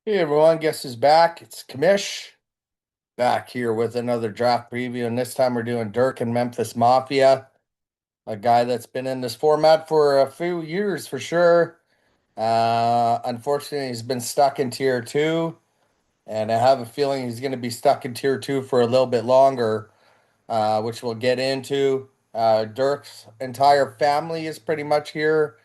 Hey everyone, guess who's back? It's Kamish back here with another draft preview, and this time we're doing Dirk and Memphis Mafia, a guy that's been in this format for a few years for sure. Unfortunately, he's been stuck in tier two, and I have a feeling he's going to be stuck in tier two for a little bit longer, which we'll get into. Dirk's entire family is pretty much here,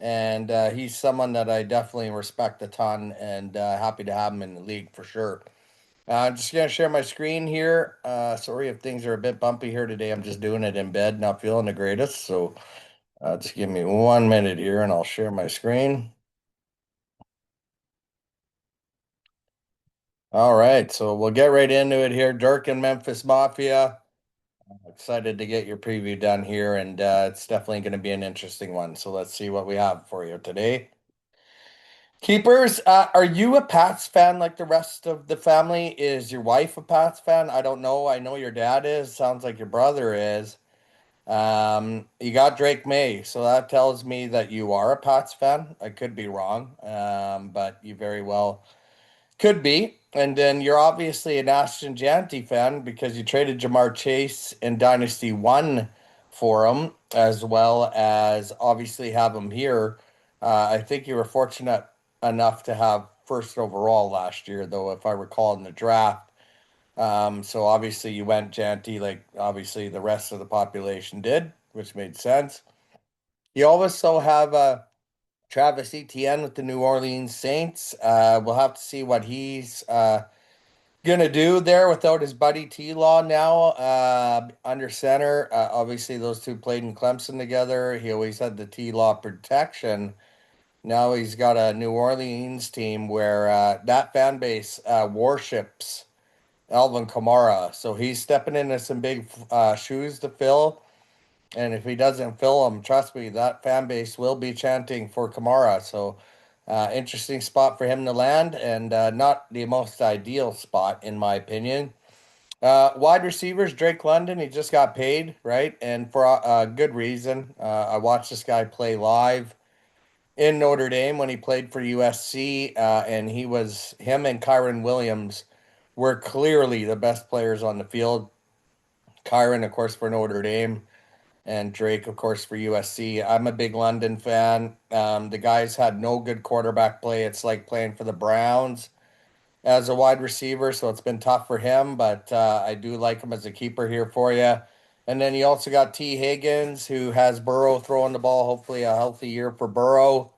and he's someone that I definitely respect a ton, and happy to have him in the league for sure. I'm just gonna share my screen here. Sorry if things are a bit bumpy here today. I'm just doing it in bed, not feeling the greatest. So just give me 1 minute here and I'll share my screen. All right, so we'll get right into it here. Dirk and Memphis Mafia. Excited to get your preview done here, and it's definitely going to be an interesting one. So let's see what we have for you today. Keepers, are you a Pats fan like the rest of the family? Is your wife a Pats fan? I don't know. I know your dad is. Sounds like your brother is. You got Drake May, so that tells me that you are a Pats fan. I could be wrong, but you very well could be. And then you're obviously an Ashton Janty fan because you traded Jamar Chase in Dynasty 1 for him, as well as obviously have him here. I think you were fortunate enough to have first overall last year, though, if I recall in the draft. So obviously you went Janty like obviously the rest of the population did, which made sense. You also have Travis Etienne with the New Orleans Saints. We'll have to see what he's gonna do there without his buddy T Law now under center. Obviously those two played in Clemson together. He always had the T Law protection. Now he's got a New Orleans team where that fan base worships Alvin Kamara. So he's stepping into some big shoes to fill. And if he doesn't fill them, trust me, that fan base will be chanting for Kamara. So interesting spot for him to land, and not the most ideal spot, in my opinion. Wide receivers, Drake London, he just got paid, right? And for a good reason. I watched this guy play live in Notre Dame when he played for USC, and him and Kyron Williams were clearly the best players on the field. Kyron, of course, for Notre Dame, and Drake, of course, for USC. I'm a big London fan. The guys had no good quarterback play. It's like playing for the Browns as a wide receiver, so it's been tough for him, but I do like him as a keeper here for you. And then you also got T. Higgins, who has Burrow throwing the ball. Hopefully, a healthy year for Burrow,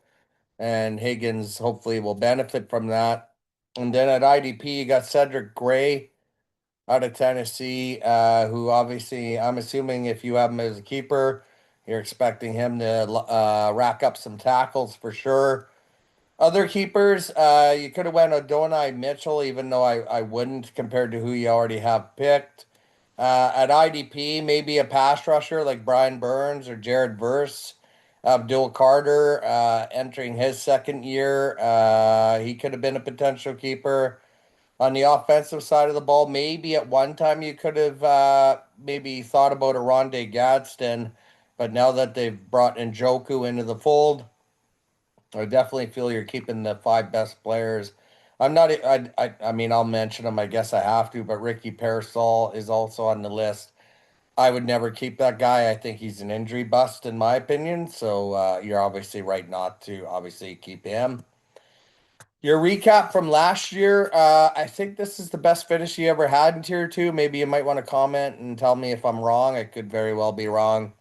and Higgins hopefully will benefit from that. And then at IDP, you got Cedric Gray out of Tennessee, who obviously I'm assuming if you have him as a keeper, you're expecting him to rack up some tackles for sure. Other keepers, you could have went Adonai Mitchell, even though I wouldn't compared to who you already have picked. At IDP, maybe a pass rusher like Brian Burns or Jared Verse. Abdul Carter entering his second year. He could have been a potential keeper. On the offensive side of the ball, maybe at one time you could have maybe thought about a Rondé Gadsden, but now that they've brought Njoku into the fold, I definitely feel you're keeping the five best players. I'm not. I mean, I'll mention them. I guess I have to. But Ricky Parasol is also on the list. I would never keep that guy. I think he's an injury bust, in my opinion. So you're obviously right not to obviously keep him. Your recap from last year. I think this is the best finish you ever had in tier two. Maybe you might want to comment and tell me if I'm wrong. I could very well be wrong.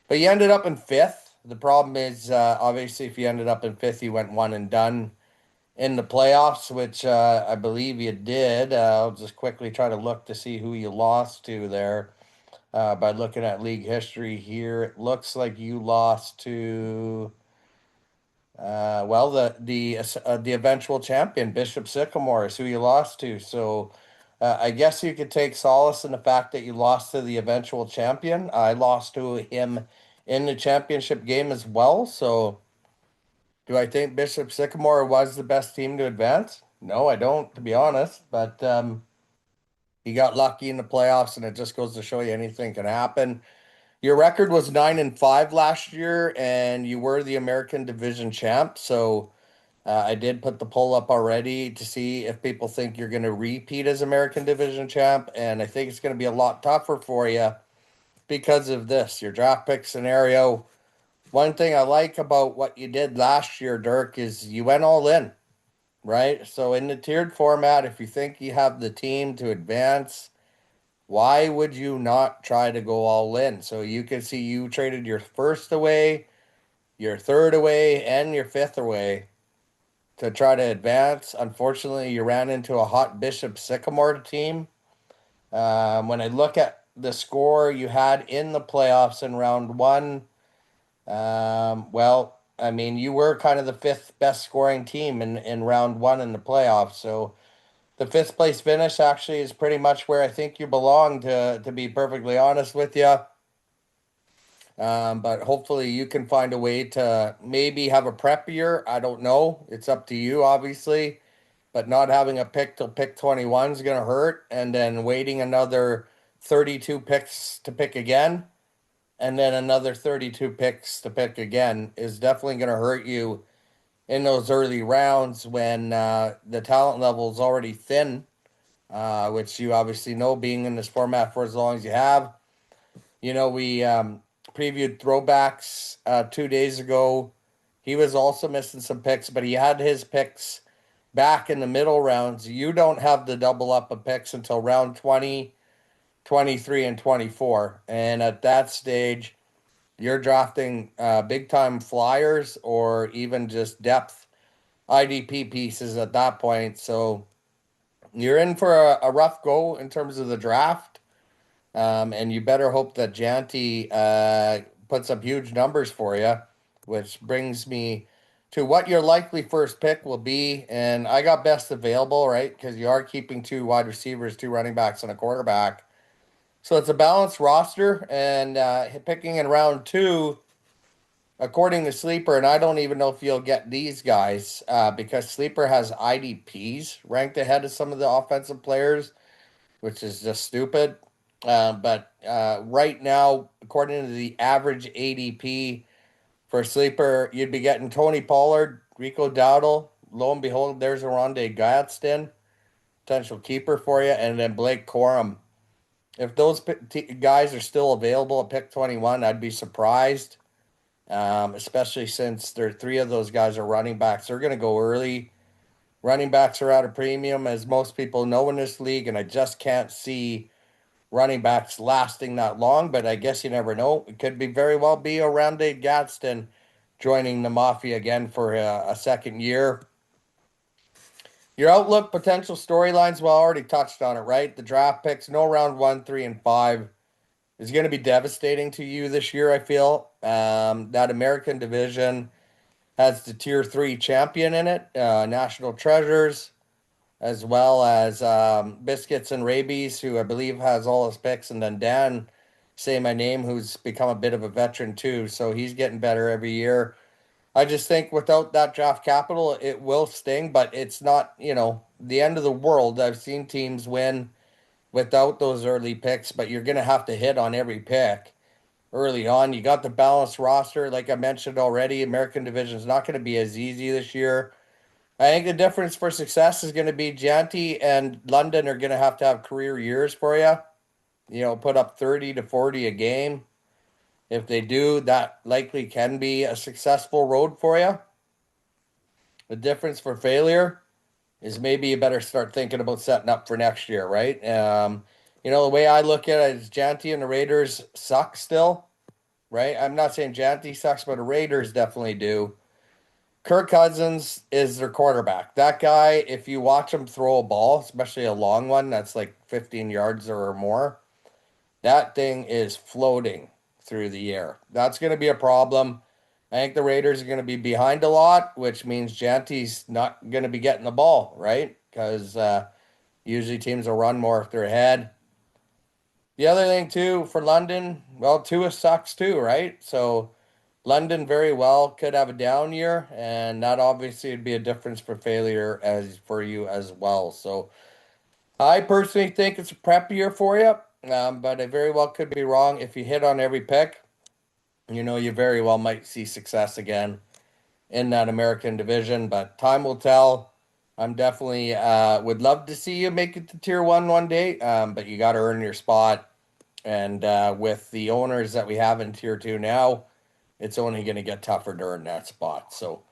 But you ended up in fifth. The problem is, obviously, if you ended up in fifth, you went one and done in the playoffs, which I believe you did. I'll just quickly try to look to see who you lost to there. By looking at league history here, it looks like you lost to, well, the eventual champion, Bishop Sycamore, is who you lost to. So I guess you could take solace in the fact that you lost to the eventual champion. I lost to him in the championship game as well. So do I think Bishop Sycamore was the best team to advance? No, I don't, to be honest. But he got lucky in the playoffs, and it just goes to show you anything can happen. Your record was 9-5 last year, and you were the American Division champ. So I did put the poll up already to see if people think you're going to repeat as American Division champ, and I think it's going to be a lot tougher for you because of this, your draft pick scenario. One thing I like about what you did last year, Dirk, is you went all in, right? So in the tiered format, if you think you have the team to advance, why would you not try to go all in? So you can see you traded your first away, your third away, and your fifth away to try to advance. Unfortunately, you ran into a hot Bishop Sycamore team. When I look at the score you had in the playoffs in round one, well, I mean, you were kind of the fifth best scoring team in round one in the playoffs. So the fifth place finish actually is pretty much where I think you belong, to be perfectly honest with you. But hopefully you can find a way to maybe have a prep year. I don't know. It's up to you, obviously. But not having a pick till pick 21 is going to hurt. And then waiting another 32 picks to pick again, and then another 32 picks to pick again is definitely going to hurt you in those early rounds when the talent level is already thin, which you obviously know being in this format for as long as you have. We previewed throwbacks 2 days ago. He was also missing some picks, but he had his picks back in the middle rounds. You don't have the double up of picks until round 20, 23, and 24. And at that stage, you're drafting big time flyers or even just depth IDP pieces at that point. So you're in for a rough go in terms of the draft. And you better hope that Janty puts up huge numbers for you, which brings me to what your likely first pick will be. And I got best available, right? Because you are keeping two wide receivers, two running backs, and a quarterback. So it's a balanced roster. And picking in round two, according to Sleeper, and I don't even know if you'll get these guys because Sleeper has IDPs ranked ahead of some of the offensive players, which is just stupid. But right now, according to the average ADP for Sleeper, you'd be getting Tony Pollard, Rico Dowdle. Lo and behold, there's a Rondé Gadsden, potential keeper for you, and then Blake Corum. If those guys are still available at pick 21, I'd be surprised, especially since three of those guys are running backs. They're going to go early. Running backs are at a premium, as most people know in this league, and I just can't see running backs lasting that long, but I guess you never know. It could be very well be a Rondé Gadsden joining the Mafia again for a second year. Your outlook, potential storylines, well, I already touched on it, right? The draft picks, no round one, three, and five is going to be devastating to you this year, I feel. That American division has the tier three champion in it, National Treasures, as well as Biscuits and Rabies, who I believe has all his picks, and then Dan, say my name, who's become a bit of a veteran too. So he's getting better every year. I just think without that draft capital, it will sting, but it's not, the end of the world. I've seen teams win without those early picks, but you're going to have to hit on every pick early on. You got the balanced roster, like I mentioned already. American Division is not going to be as easy this year. I think the difference for success is going to be Janty and London are going to have career years for you. Put up 30 to 40 a game. If they do, that likely can be a successful road for you. The difference for failure is maybe you better start thinking about setting up for next year, right? The way I look at it is Janty and the Raiders suck still, right? I'm not saying Janty sucks, but the Raiders definitely do. Kirk Cousins is their quarterback. That guy, if you watch him throw a ball, especially a long one that's like 15 yards or more, that thing is floating through the air. That's going to be a problem. I think the Raiders are going to be behind a lot, which means Janty's not going to be getting the ball, right? Because usually teams will run more if they're ahead. The other thing, too, for London, well, Tua sucks too, right? So London very well could have a down year, and that obviously would be a difference for failure as for you as well. So I personally think it's a prep year for you, but I very well could be wrong. If you hit on every pick, you very well might see success again in that American division, but time will tell. I'm definitely would love to see you make it to tier one day, but you got to earn your spot. And with the owners that we have in tier two now, it's only going to get tougher to earn that spot. So,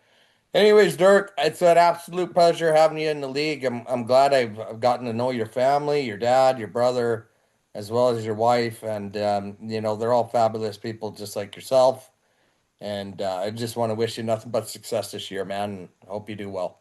anyways, Dirk, it's an absolute pleasure having you in the league. I'm glad I've gotten to know your family, your dad, your brother, as well as your wife, and they're all fabulous people, just like yourself. And I just want to wish you nothing but success this year, man. And hope you do well.